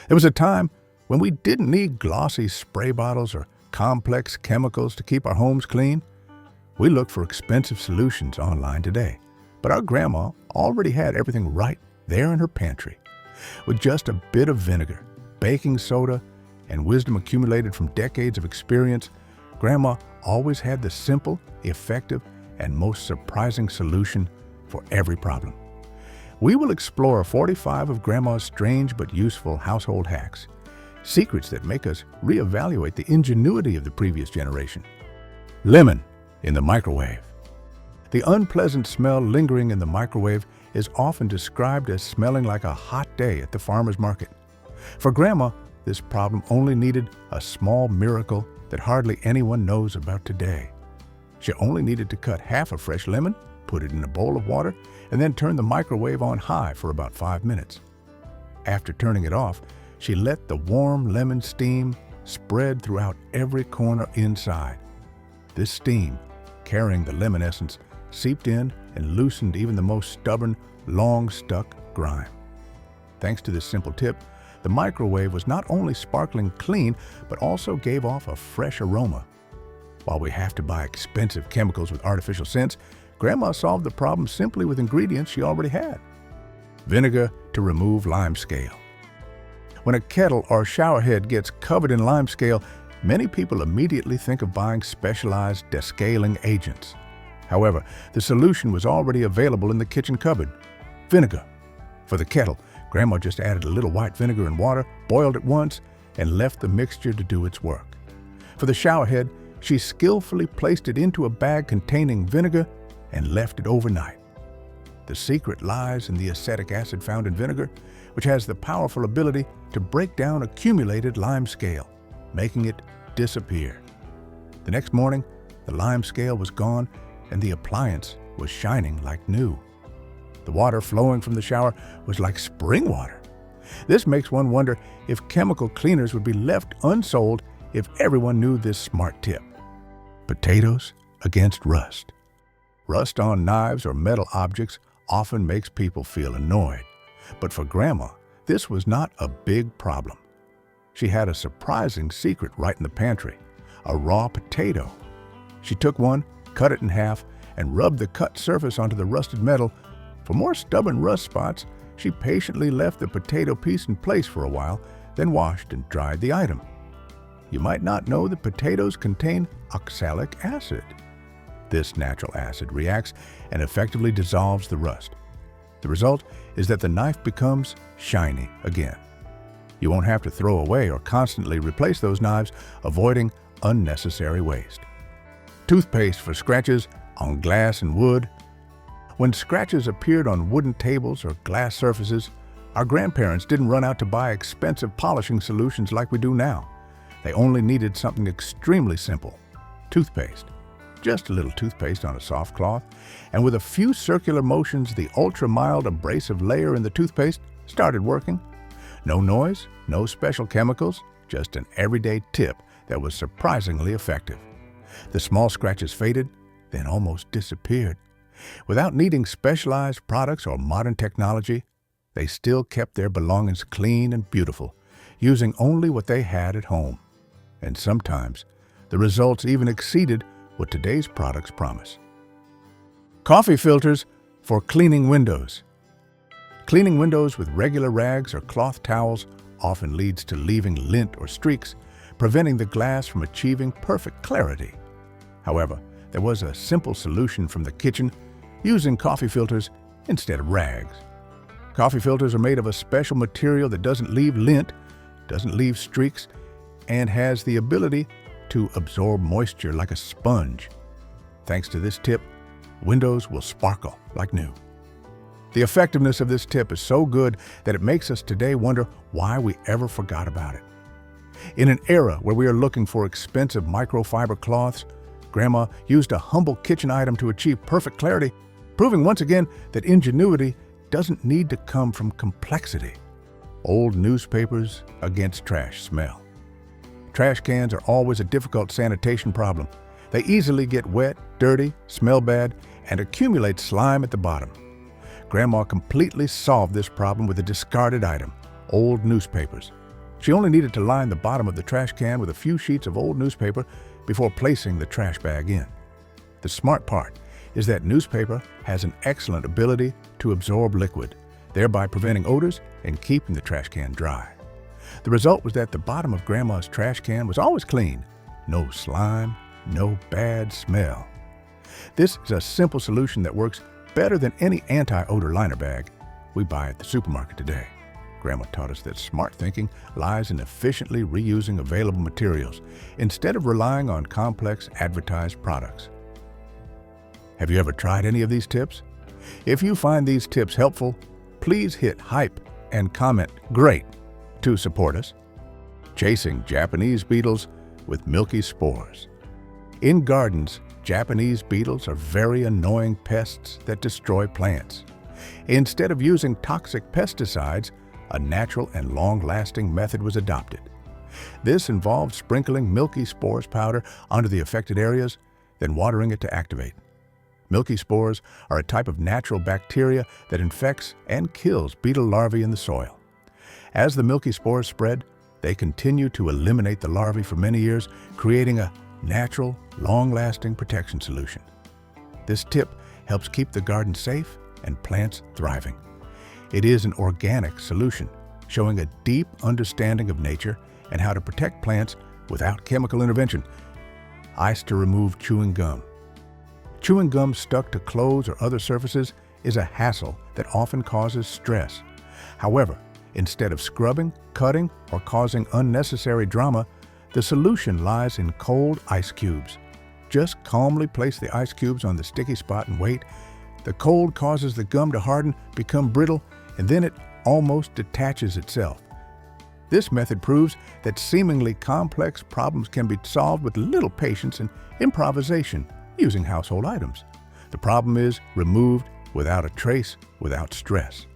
There was a time when we didn't need glossy spray bottles or complex chemicals to keep our homes clean. We look for expensive solutions online today, but our grandma already had everything right there in her pantry. With just a bit of vinegar, baking soda, and wisdom accumulated from decades of experience, Grandma always had the simple, effective, and most surprising solution for every problem. We will explore 45 of Grandma's strange but useful household hacks, secrets that make us reevaluate the ingenuity of the previous generation. Lemon in the microwave. The unpleasant smell lingering in the microwave is often described as smelling like a hot day at the farmer's market. For Grandma, this problem only needed a small miracle that hardly anyone knows about today. She only needed to cut half a fresh lemon, put it in a bowl of water, and then turn the microwave on high for about 5 minutes. After turning it off, she let the warm lemon steam spread throughout every corner inside. This steam, carrying the lemon essence, seeped in and loosened even the most stubborn, long-stuck grime. Thanks to this simple tip, the microwave was not only sparkling clean, but also gave off a fresh aroma. While we have to buy expensive chemicals with artificial scents, Grandma solved the problem simply with ingredients she already had. Vinegar to remove lime scale. When a kettle or shower head gets covered in lime scale, many people immediately think of buying specialized descaling agents. However, the solution was already available in the kitchen cupboard: vinegar. For the kettle, Grandma just added a little white vinegar and water, boiled it once, and left the mixture to do its work. For the shower head, she skillfully placed it into a bag containing vinegar and left it overnight. The secret lies in the acetic acid found in vinegar, which has the powerful ability to break down accumulated lime scale, making it disappear. The next morning, the lime scale was gone and the appliance was shining like new. The water flowing from the shower was like spring water. This makes one wonder if chemical cleaners would be left unsold if everyone knew this smart tip. Potatoes against rust. Rust on knives or metal objects often makes people feel annoyed. But for Grandma, this was not a big problem. She had a surprising secret right in the pantry: a raw potato. She took one, cut it in half, and rubbed the cut surface onto the rusted metal. For more stubborn rust spots, she patiently left the potato piece in place for a while, then washed and dried the item. You might not know that potatoes contain oxalic acid. This natural acid reacts and effectively dissolves the rust. The result is that the knife becomes shiny again. You won't have to throw away or constantly replace those knives, avoiding unnecessary waste. Toothpaste for scratches on glass and wood. When scratches appeared on wooden tables or glass surfaces, our grandparents didn't run out to buy expensive polishing solutions like we do now. They only needed something extremely simple: toothpaste. Just a little toothpaste on a soft cloth, and with a few circular motions, the ultra-mild abrasive layer in the toothpaste started working. No noise, no special chemicals, just an everyday tip that was surprisingly effective. The small scratches faded, then almost disappeared. Without needing specialized products or modern technology, they still kept their belongings clean and beautiful, using only what they had at home. And sometimes, the results even exceeded what today's products promise. Coffee filters for cleaning windows. Cleaning windows with regular rags or cloth towels often leads to leaving lint or streaks, preventing the glass from achieving perfect clarity. However, there was a simple solution from the kitchen: using coffee filters instead of rags. Coffee filters are made of a special material that doesn't leave lint, doesn't leave streaks, and has the ability to absorb moisture like a sponge. Thanks to this tip, windows will sparkle like new. The effectiveness of this tip is so good that it makes us today wonder why we ever forgot about it. In an era where we are looking for expensive microfiber cloths, Grandma used a humble kitchen item to achieve perfect clarity, proving once again that ingenuity doesn't need to come from complexity. Old newspapers against trash smell. Trash cans are always a difficult sanitation problem. They easily get wet, dirty, smell bad, and accumulate slime at the bottom. Grandma completely solved this problem with a discarded item: old newspapers. She only needed to line the bottom of the trash can with a few sheets of old newspaper before placing the trash bag in. The smart part is that newspaper has an excellent ability to absorb liquid, thereby preventing odors and keeping the trash can dry. The result was that the bottom of Grandma's trash can was always clean. No slime, no bad smell. This is a simple solution that works better than any anti-odor liner bag we buy at the supermarket today. Grandma taught us that smart thinking lies in efficiently reusing available materials instead of relying on complex advertised products. Have you ever tried any of these tips? If you find these tips helpful, please hit hype and comment "Great" to support us. Chasing Japanese beetles with milky spores. In gardens, Japanese beetles are very annoying pests that destroy plants. Instead of using toxic pesticides, a natural and long-lasting method was adopted. This involved sprinkling milky spores powder onto the affected areas, then watering it to activate. Milky spores are a type of natural bacteria that infects and kills beetle larvae in the soil. As the milky spores spread, they continue to eliminate the larvae for many years, creating a natural, long-lasting protection solution. This tip helps keep the garden safe and plants thriving. It is an organic solution, showing a deep understanding of nature and how to protect plants without chemical intervention. Ice to remove chewing gum. Chewing gum stuck to clothes or other surfaces is a hassle that often causes stress. However, instead of scrubbing, cutting, or causing unnecessary drama, the solution lies in cold ice cubes. Just calmly place the ice cubes on the sticky spot and wait. The cold causes the gum to harden, become brittle, and then it almost detaches itself. This method proves that seemingly complex problems can be solved with little patience and improvisation using household items. The problem is removed without a trace, without stress.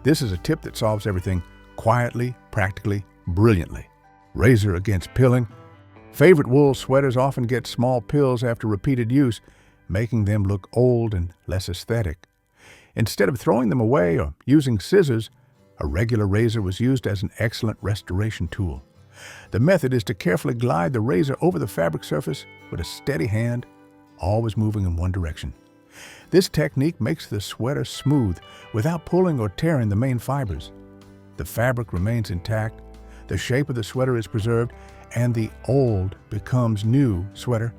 This is a tip that solves everything quietly, practically, brilliantly. Razor against pilling. Favorite wool sweaters often get small pills after repeated use, making them look old and less aesthetic. Instead of throwing them away or using scissors, a regular razor was used as an excellent restoration tool. The method is to carefully glide the razor over the fabric surface with a steady hand, always moving in one direction. This technique makes the sweater smooth without pulling or tearing the main fibers. The fabric remains intact, the shape of the sweater is preserved, and the old becomes new sweater.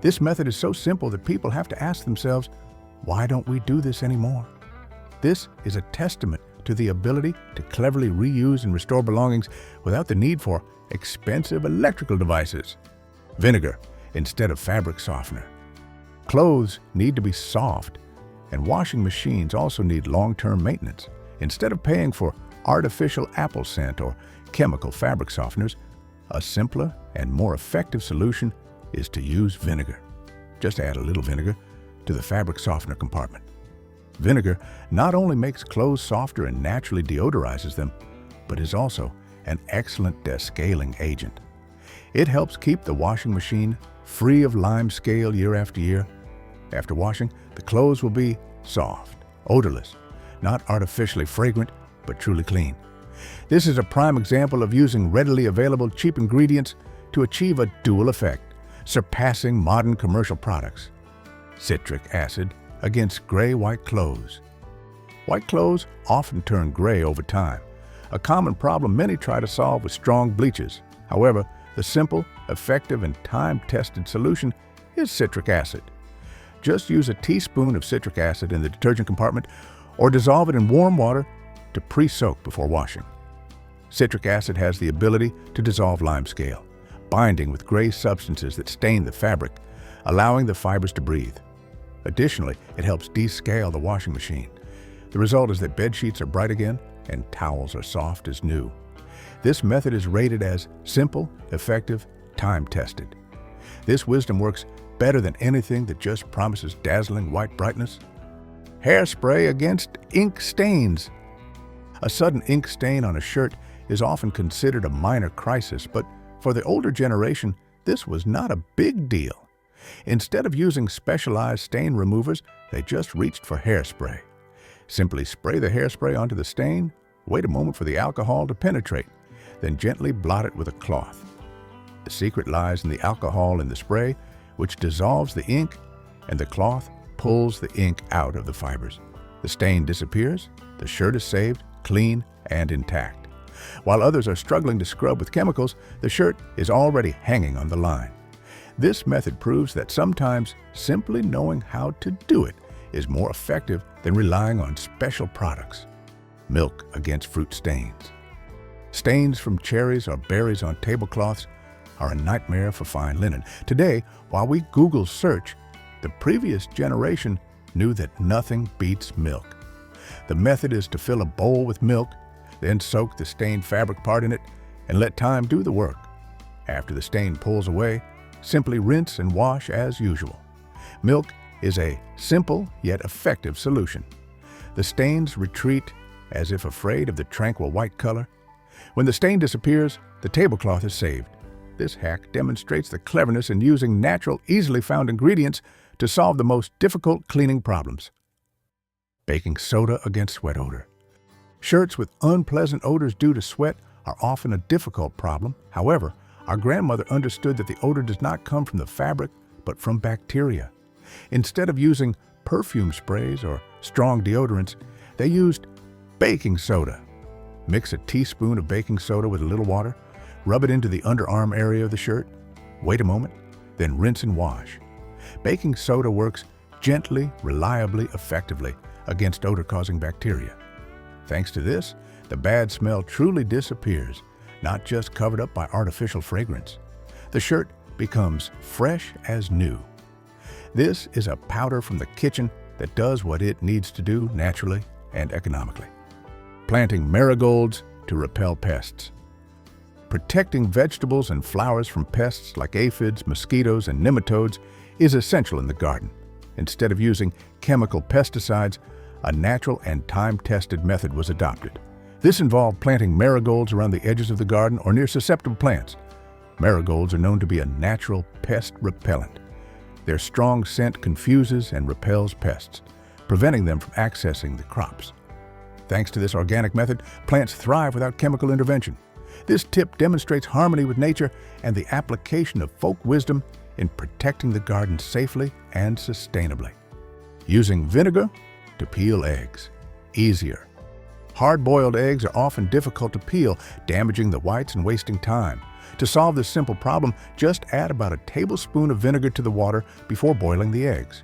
This method is so simple that people have to ask themselves, why don't we do this anymore? This is a testament to the ability to cleverly reuse and restore belongings without the need for expensive electrical devices. Vinegar instead of fabric softener. Clothes need to be soft, and washing machines also need long-term maintenance. Instead of paying for artificial apple scent or chemical fabric softeners, a simpler and more effective solution is to use vinegar. Just add a little vinegar to the fabric softener compartment. Vinegar not only makes clothes softer and naturally deodorizes them, but is also an excellent descaling agent. It helps keep the washing machine free of lime scale year after year. After washing, the clothes will be soft, odorless, not artificially fragrant, but truly clean. This is a prime example of using readily available cheap ingredients to achieve a dual effect, surpassing modern commercial products. Citric acid against gray-white clothes. White clothes often turn gray over time, a common problem many try to solve with strong bleaches. However, the simple, effective, and time-tested solution is citric acid. Just use a teaspoon of citric acid in the detergent compartment or dissolve it in warm water to pre-soak before washing. Citric acid has the ability to dissolve lime scale, binding with gray substances that stain the fabric, allowing the fibers to breathe. Additionally, it helps descale the washing machine. The result is that bed sheets are bright again and towels are soft as new. This method is rated as simple, effective, time-tested. This wisdom works better than anything that just promises dazzling white brightness. Hairspray against ink stains. A sudden ink stain on a shirt is often considered a minor crisis, but for the older generation, this was not a big deal. Instead of using specialized stain removers, they just reached for hairspray. Simply spray the hairspray onto the stain, wait a moment for the alcohol to penetrate. then gently blot it with a cloth. The secret lies in the alcohol in the spray, which dissolves the ink, and the cloth pulls the ink out of the fibers. The stain disappears, the shirt is saved, clean and intact. While others are struggling to scrub with chemicals, the shirt is already hanging on the line. This method proves that sometimes simply knowing how to do it is more effective than relying on special products. Milk against fruit stains. Stains from cherries or berries on tablecloths are a nightmare for fine linen. Today, while we Google search, the previous generation knew that nothing beats milk. The method is to fill a bowl with milk, then soak the stained fabric part in it and let time do the work. After the stain pulls away, simply rinse and wash as usual. Milk is a simple yet effective solution. The stains retreat as if afraid of the tranquil white color. When the stain disappears, the tablecloth is saved. This hack demonstrates the cleverness in using natural, easily found ingredients to solve the most difficult cleaning problems. Baking soda against sweat odor. Shirts with unpleasant odors due to sweat are often a difficult problem. However, our grandmother understood that the odor does not come from the fabric, but from bacteria. Instead of using perfume sprays or strong deodorants, they used baking soda. Mix a teaspoon of baking soda with a little water, rub it into the underarm area of the shirt, wait a moment, then rinse and wash. Baking soda works gently, reliably, effectively against odor-causing bacteria. Thanks to this, the bad smell truly disappears, not just covered up by artificial fragrance. The shirt becomes fresh as new. This is a powder from the kitchen that does what it needs to do naturally and economically. Planting marigolds to repel pests. Protecting vegetables and flowers from pests like aphids, mosquitoes, and nematodes is essential in the garden. Instead of using chemical pesticides, a natural and time-tested method was adopted. This involved planting marigolds around the edges of the garden or near susceptible plants. Marigolds are known to be a natural pest repellent. Their strong scent confuses and repels pests, preventing them from accessing the crops. Thanks to this organic method, plants thrive without chemical intervention. This tip demonstrates harmony with nature and the application of folk wisdom in protecting the garden safely and sustainably. Using vinegar to peel eggs. Easier. Hard-boiled eggs are often difficult to peel, damaging the whites and wasting time. To solve this simple problem, just add about a tablespoon of vinegar to the water before boiling the eggs.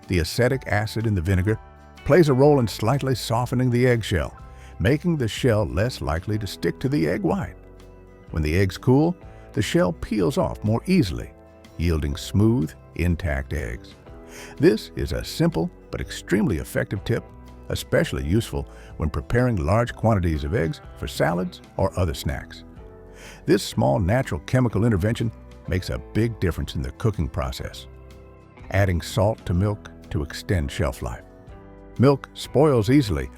The acetic acid in the vinegar plays a role in slightly softening the eggshell, making the shell less likely to stick to the egg white. When the eggs cool, the shell peels off more easily, yielding smooth, intact eggs. This is a simple but extremely effective tip, especially useful when preparing large quantities of eggs for salads or other snacks. This small natural chemical intervention makes a big difference in the cooking process. Adding salt to milk to extend shelf life. Milk spoils easily,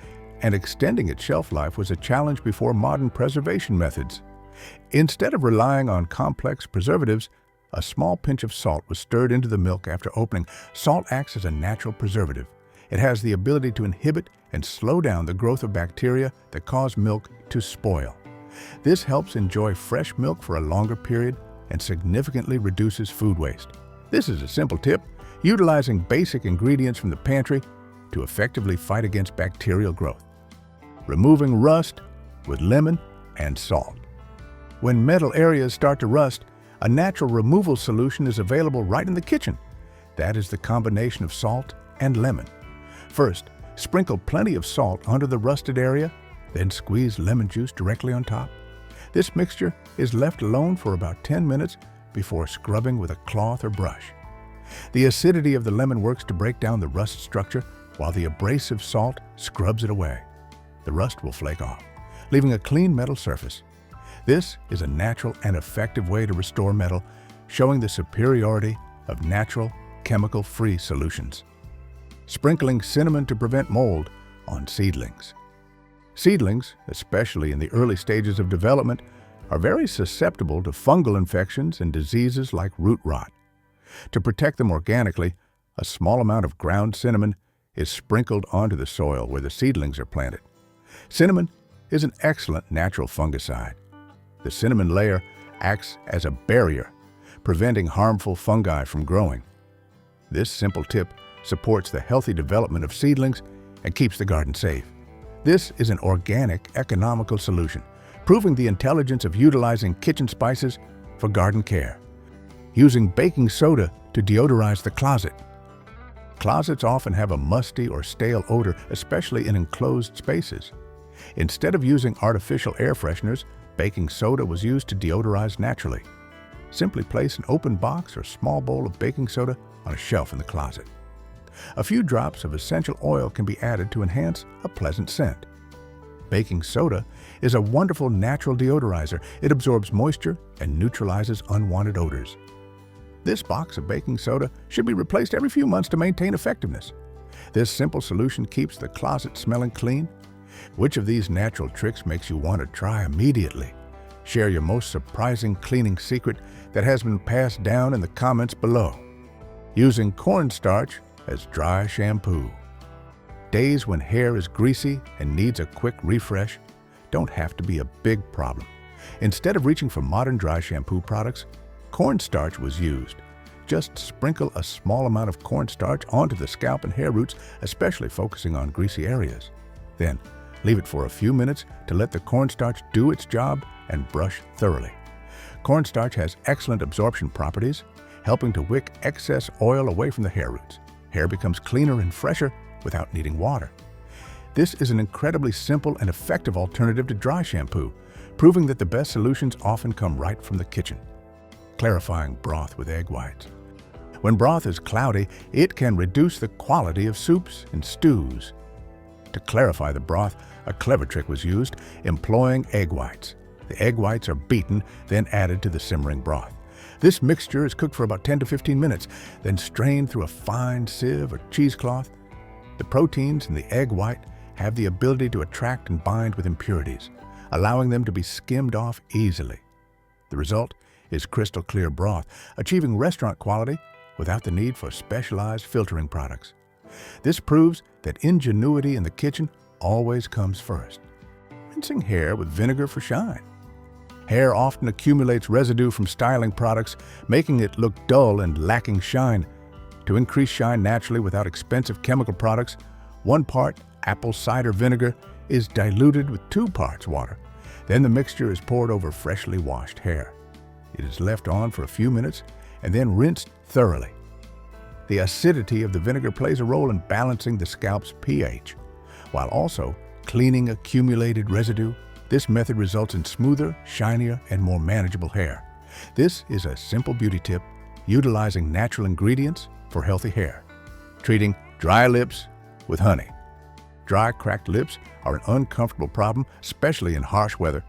and extending its shelf life was a challenge before modern preservation methods. Instead of relying on complex preservatives, a small pinch of salt was stirred into the milk after opening. Salt acts as a natural preservative. It has the ability to inhibit and slow down the growth of bacteria that cause milk to spoil. This helps enjoy fresh milk for a longer period and significantly reduces food waste. This is a simple tip, utilizing basic ingredients from the pantry to effectively fight against bacterial growth. Removing rust with lemon and salt. When metal areas start to rust, a natural removal solution is available right in the kitchen. That is the combination of salt and lemon. First, sprinkle plenty of salt onto the rusted area, then squeeze lemon juice directly on top. This mixture is left alone for about 10 minutes before scrubbing with a cloth or brush. The acidity of the lemon works to break down the rust structure, while the abrasive salt scrubs it away. The rust will flake off, leaving a clean metal surface. This is a natural and effective way to restore metal, showing the superiority of natural, chemical-free solutions. Sprinkling cinnamon to prevent mold on seedlings. Seedlings, especially in the early stages of development, are very susceptible to fungal infections and diseases like root rot. To protect them organically, a small amount of ground cinnamon is sprinkled onto the soil where the seedlings are planted. Cinnamon is an excellent natural fungicide. The cinnamon layer acts as a barrier, preventing harmful fungi from growing. This simple tip supports the healthy development of seedlings and keeps the garden safe. This is an organic, economical solution, proving the intelligence of utilizing kitchen spices for garden care. Using baking soda to deodorize the closet. Closets often have a musty or stale odor, especially in enclosed spaces. Instead of using artificial air fresheners, baking soda was used to deodorize naturally. Simply place an open box or small bowl of baking soda on a shelf in the closet. A few drops of essential oil can be added to enhance a pleasant scent. Baking soda is a wonderful natural deodorizer. It absorbs moisture and neutralizes unwanted odors. This box of baking soda should be replaced every few months to maintain effectiveness. This simple solution keeps the closet smelling clean. Which of these natural tricks makes you want to try immediately? Share your most surprising cleaning secret that has been passed down in the comments below. Using cornstarch as dry shampoo. Days when hair is greasy and needs a quick refresh don't have to be a big problem. Instead of reaching for modern dry shampoo products, cornstarch was used. Just sprinkle a small amount of cornstarch onto the scalp and hair roots, especially focusing on greasy areas. Then, leave it for a few minutes to let the cornstarch do its job and brush thoroughly. Cornstarch has excellent absorption properties, helping to wick excess oil away from the hair roots. Hair becomes cleaner and fresher without needing water. This is an incredibly simple and effective alternative to dry shampoo, proving that the best solutions often come right from the kitchen. Clarifying broth with egg whites. When broth is cloudy, it can reduce the quality of soups and stews. To clarify the broth, a clever trick was used, employing egg whites. The egg whites are beaten, then added to the simmering broth. This mixture is cooked for about 10 to 15 minutes, then strained through a fine sieve or cheesecloth. The proteins in the egg white have the ability to attract and bind with impurities, allowing them to be skimmed off easily. The result is crystal clear broth, achieving restaurant quality without the need for specialized filtering products. This proves that ingenuity in the kitchen always comes first. Rinsing hair with vinegar for shine. Hair often accumulates residue from styling products, making it look dull and lacking shine. To increase shine naturally without expensive chemical products, 1 part apple cider vinegar is diluted with 2 parts water. Then the mixture is poured over freshly washed hair. It is left on for a few minutes and then rinsed thoroughly. The acidity of the vinegar plays a role in balancing the scalp's pH, while also cleaning accumulated residue. This method results in smoother, shinier, and more manageable hair. This is a simple beauty tip, utilizing natural ingredients for healthy hair. Treating dry lips with honey. Dry, cracked lips are an uncomfortable problem, especially in harsh weather.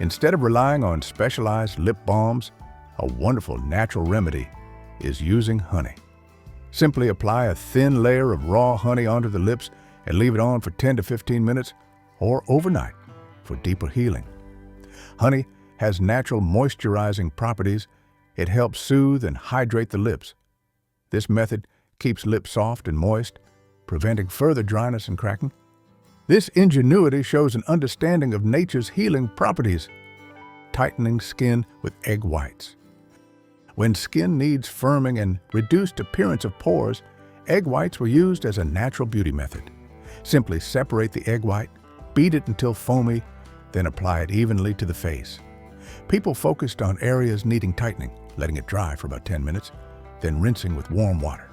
Instead of relying on specialized lip balms, a wonderful natural remedy is using honey. Simply apply a thin layer of raw honey onto the lips and leave it on for 10 to 15 minutes or overnight for deeper healing. Honey has natural moisturizing properties. It helps soothe and hydrate the lips. This method keeps lips soft and moist, preventing further dryness and cracking. This ingenuity shows an understanding of nature's healing properties. Tightening skin with egg whites. When skin needs firming and reduced appearance of pores, egg whites were used as a natural beauty method. Simply separate the egg white, beat it until foamy, then apply it evenly to the face. People focused on areas needing tightening, letting it dry for about 10 minutes, then rinsing with warm water.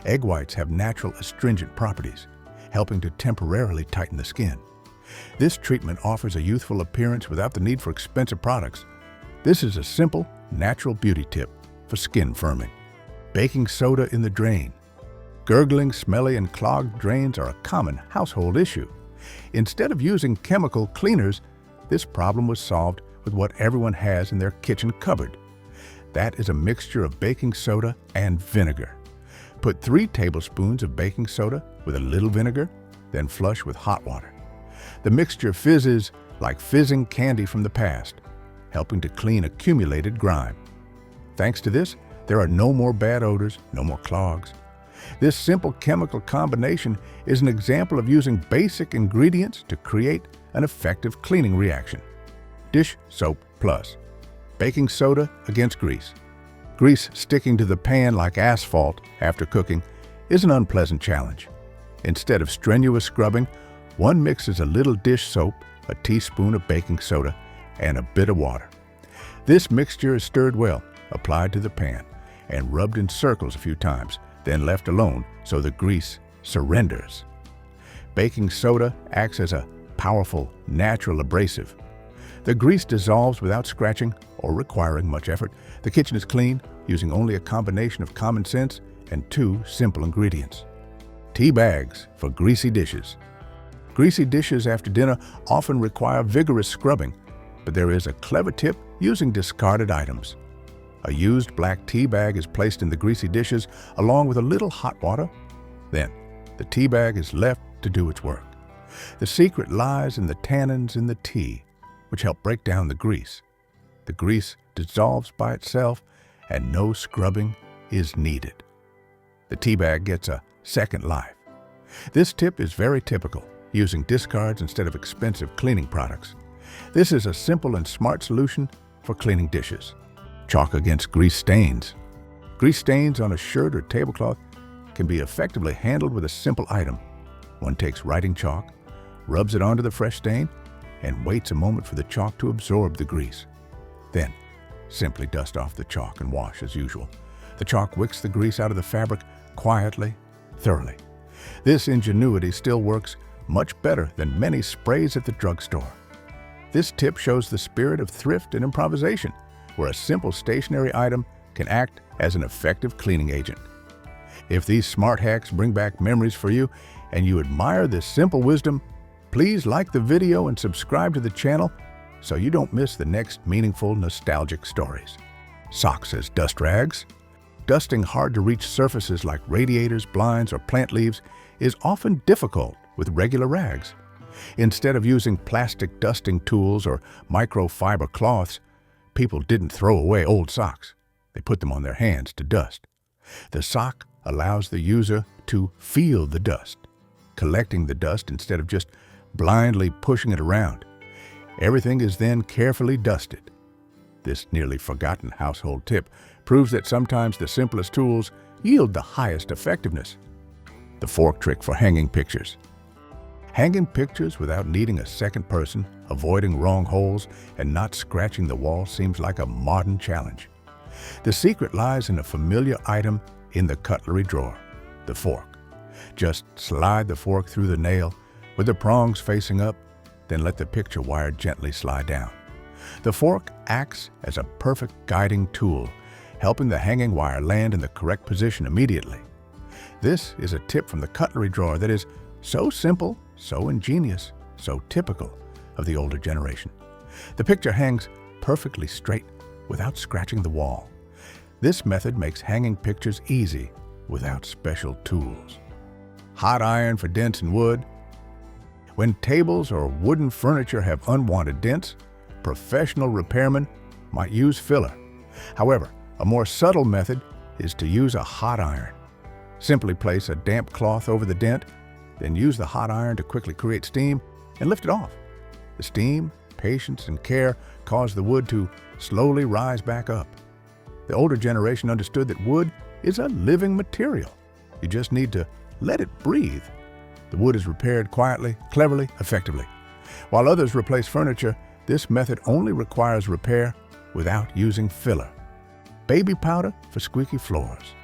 Egg whites have natural astringent properties, helping to temporarily tighten the skin. This treatment offers a youthful appearance without the need for expensive products. This is a simple, natural beauty tip for skin firming. Baking soda in the drain. Gurgling, smelly, and clogged drains are a common household issue. Instead of using chemical cleaners, this problem was solved with what everyone has in their kitchen cupboard. That is a mixture of baking soda and vinegar. Put 3 tablespoons of baking soda with a little vinegar, then flush with hot water. The mixture fizzes like fizzing candy from the past, helping to clean accumulated grime. Thanks to this, there are no more bad odors, no more clogs. This simple chemical combination is an example of using basic ingredients to create an effective cleaning reaction. Dish Soap Plus. Baking soda against grease. Grease sticking to the pan like asphalt after cooking is an unpleasant challenge. Instead of strenuous scrubbing, one mixes a little dish soap, a teaspoon of baking soda, and a bit of water. This mixture is stirred well, applied to the pan, and rubbed in circles a few times, then left alone so the grease surrenders. Baking soda acts as a powerful, natural abrasive. The grease dissolves without scratching or requiring much effort. The kitchen is clean, using only a combination of common sense and 2 simple ingredients. Tea bags for greasy dishes. Greasy dishes after dinner often require vigorous scrubbing, but there is a clever tip using discarded items. A used black tea bag is placed in the greasy dishes along with a little hot water. Then, the tea bag is left to do its work. The secret lies in the tannins in the tea, which help break down the grease. The grease dissolves by itself and no scrubbing is needed. The tea bag gets a second life. This tip is very typical, using discards instead of expensive cleaning products. This is a simple and smart solution for cleaning dishes. Chalk against grease stains. Grease stains on a shirt or tablecloth can be effectively handled with a simple item. One takes writing chalk, rubs it onto the fresh stain, and waits a moment for the chalk to absorb the grease. Then, simply dust off the chalk and wash as usual. The chalk wicks the grease out of the fabric quietly, thoroughly. This ingenuity still works much better than many sprays at the drugstore. This tip shows the spirit of thrift and improvisation, where a simple stationary item can act as an effective cleaning agent. If these smart hacks bring back memories for you and you admire this simple wisdom, please like the video and subscribe to the channel so you don't miss the next meaningful, nostalgic stories. Socks as dust rags. Dusting hard-to-reach surfaces like radiators, blinds, or plant leaves is often difficult with regular rags. Instead of using plastic dusting tools or microfiber cloths, people didn't throw away old socks. They put them on their hands to dust. The sock allows the user to feel the dust, collecting the dust instead of just blindly pushing it around. Everything is then carefully dusted. This nearly forgotten household tip proves that sometimes the simplest tools yield the highest effectiveness. The fork trick for hanging pictures. Hanging pictures without needing a second person, avoiding wrong holes, and not scratching the wall seems like a modern challenge. The secret lies in a familiar item in the cutlery drawer, the fork. Just slide the fork through the nail with the prongs facing up, then let the picture wire gently slide down. The fork acts as a perfect guiding tool, helping the hanging wire land in the correct position immediately. This is a tip from the cutlery drawer that is so simple, so ingenious, so typical of the older generation. The picture hangs perfectly straight without scratching the wall. This method makes hanging pictures easy without special tools. Hot iron for dents in wood. When tables or wooden furniture have unwanted dents, professional repairmen might use filler. However, a more subtle method is to use a hot iron. Simply place a damp cloth over the dent, then use the hot iron to quickly create steam and lift it off. The steam, patience, and care cause the wood to slowly rise back up. The older generation understood that wood is a living material. You just need to let it breathe. The wood is repaired quietly, cleverly, effectively. While others replace furniture, this method only requires repair without using filler. Baby powder for squeaky floors.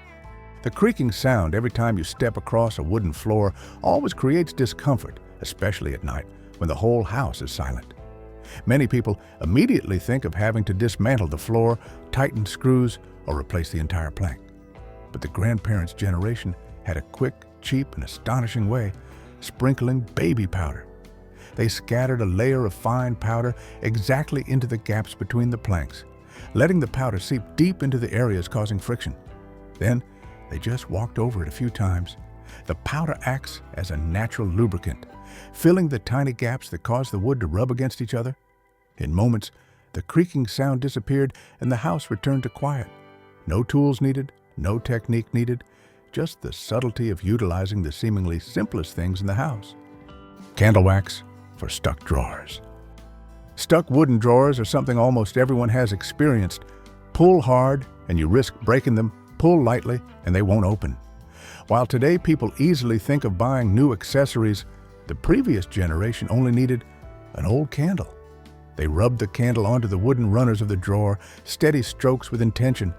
The creaking sound every time you step across a wooden floor always creates discomfort, especially at night when the whole house is silent. Many people immediately think of having to dismantle the floor, tighten screws, or replace the entire plank. But the grandparents' generation had a quick, cheap, and astonishing way: sprinkling baby powder. They scattered a layer of fine powder exactly into the gaps between the planks, letting the powder seep deep into the areas causing friction. Then, they just walked over it a few times. The powder acts as a natural lubricant, filling the tiny gaps that cause the wood to rub against each other. In moments, the creaking sound disappeared and the house returned to quiet. No tools needed, no technique needed, just the subtlety of utilizing the seemingly simplest things in the house. Candle wax for stuck drawers. Stuck wooden drawers are something almost everyone has experienced. Pull hard and you risk breaking them. Pull lightly and they won't open. While today people easily think of buying new accessories, the previous generation only needed an old candle. They rubbed the candle onto the wooden runners of the drawer, steady strokes with intention.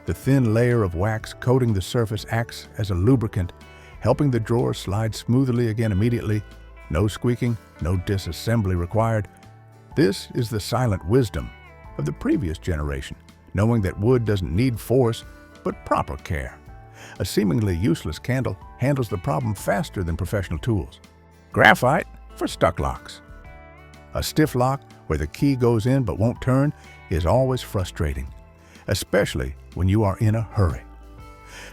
The thin layer of wax coating the surface acts as a lubricant, helping the drawer slide smoothly again immediately. No squeaking, no disassembly required. This is the silent wisdom of the previous generation, knowing that wood doesn't need force, but proper care. A seemingly useless candle handles the problem faster than professional tools. Graphite for stuck locks. A stiff lock where the key goes in but won't turn is always frustrating, especially when you are in a hurry.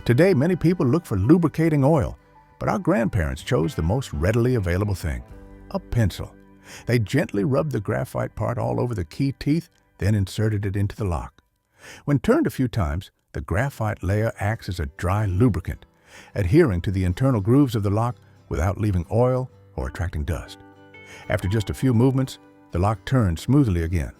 Today, many people look for lubricating oil, but our grandparents chose the most readily available thing, a pencil. They gently rubbed the graphite part all over the key teeth, then inserted it into the lock. When turned a few times, the graphite layer acts as a dry lubricant, adhering to the internal grooves of the lock without leaving oil or attracting dust. After just a few movements, the lock turns smoothly again.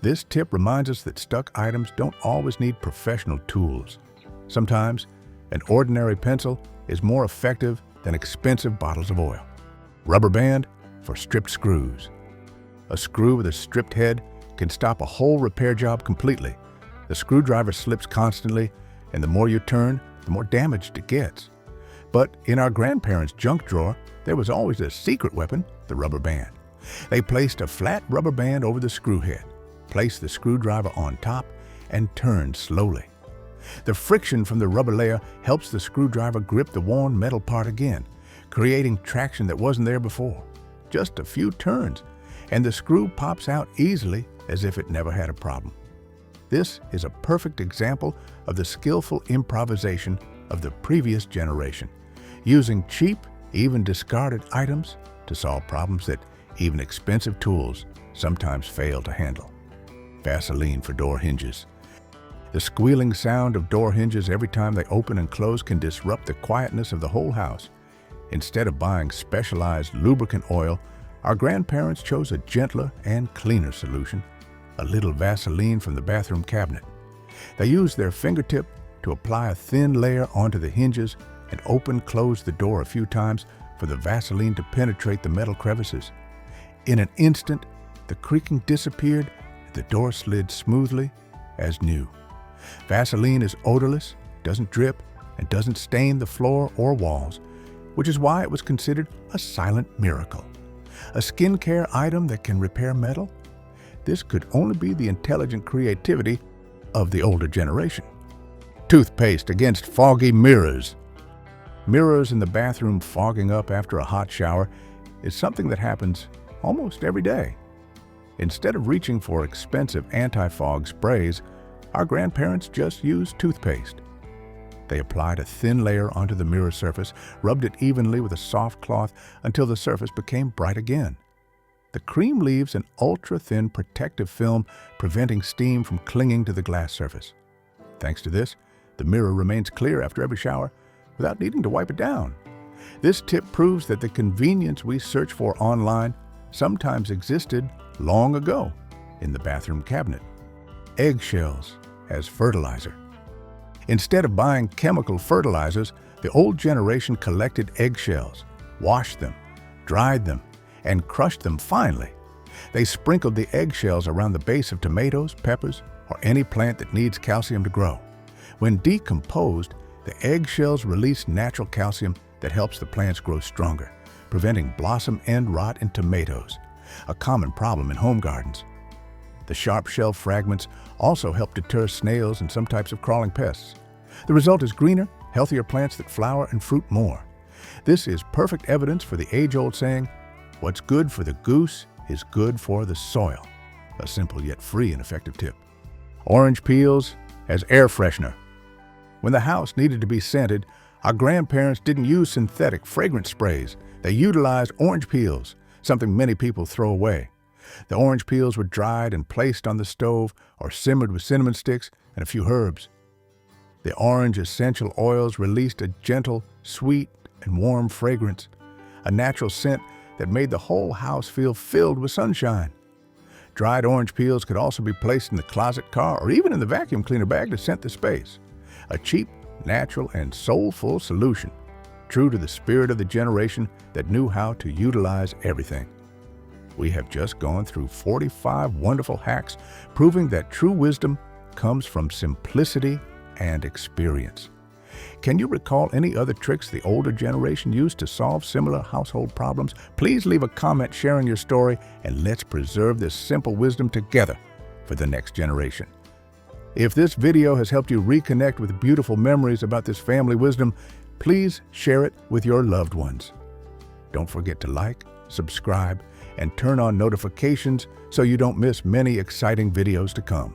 This tip reminds us that stuck items don't always need professional tools. Sometimes, an ordinary pencil is more effective than expensive bottles of oil. Rubber band for stripped screws. A screw with a stripped head can stop a whole repair job completely. The screwdriver slips constantly, and the more you turn, the more damaged it gets. But in our grandparents' junk drawer, there was always a secret weapon, the rubber band. They placed a flat rubber band over the screw head, placed the screwdriver on top, and turned slowly. The friction from the rubber layer helps the screwdriver grip the worn metal part again, creating traction that wasn't there before. Just a few turns, and the screw pops out easily as if it never had a problem. This is a perfect example of the skillful improvisation of the previous generation, using cheap, even discarded items to solve problems that even expensive tools sometimes fail to handle. Vaseline for door hinges. The squealing sound of door hinges every time they open and close can disrupt the quietness of the whole house. Instead of buying specialized lubricant oil, our grandparents chose a gentler and cleaner solution, a little Vaseline from the bathroom cabinet. They used their fingertip to apply a thin layer onto the hinges and close the door a few times for the Vaseline to penetrate the metal crevices. In an instant, the creaking disappeared and the door slid smoothly as new. Vaseline is odorless, doesn't drip, and doesn't stain the floor or walls, which is why it was considered a silent miracle. A skincare item that can repair metal? This could only be the intelligent creativity of the older generation. Toothpaste against foggy mirrors. Mirrors in the bathroom fogging up after a hot shower is something that happens almost every day. Instead of reaching for expensive anti-fog sprays, our grandparents just used toothpaste. They applied a thin layer onto the mirror surface, rubbed it evenly with a soft cloth until the surface became bright again. The cream leaves an ultra-thin protective film, preventing steam from clinging to the glass surface. Thanks to this, the mirror remains clear after every shower without needing to wipe it down. This tip proves that the convenience we search for online sometimes existed long ago in the bathroom cabinet. Eggshells as fertilizer. Instead of buying chemical fertilizers, the old generation collected eggshells, washed them, dried them, and crushed them finely. They sprinkled the eggshells around the base of tomatoes, peppers, or any plant that needs calcium to grow. When decomposed, the eggshells release natural calcium that helps the plants grow stronger, preventing blossom end rot in tomatoes, a common problem in home gardens. The sharp shell fragments also help deter snails and some types of crawling pests. The result is greener, healthier plants that flower and fruit more. This is perfect evidence for the age-old saying, "What's good for the goose is good for the soil." A simple yet free and effective tip. Orange peels as air freshener. When the house needed to be scented, our grandparents didn't use synthetic fragrance sprays. They utilized orange peels, something many people throw away. The orange peels were dried and placed on the stove or simmered with cinnamon sticks and a few herbs. The orange essential oils released a gentle, sweet, and warm fragrance, a natural scent that made the whole house feel filled with sunshine. Dried orange peels could also be placed in the closet, car, or even in the vacuum cleaner bag to scent the space. A cheap, natural, and soulful solution, true to the spirit of the generation that knew how to utilize everything. We have just gone through 45 wonderful hacks, proving that true wisdom comes from simplicity and experience. Can you recall any other tricks the older generation used to solve similar household problems? Please leave a comment sharing your story, and let's preserve this simple wisdom together for the next generation. If this video has helped you reconnect with beautiful memories about this family wisdom, please share it with your loved ones. Don't forget to like, subscribe, and turn on notifications so you don't miss many exciting videos to come.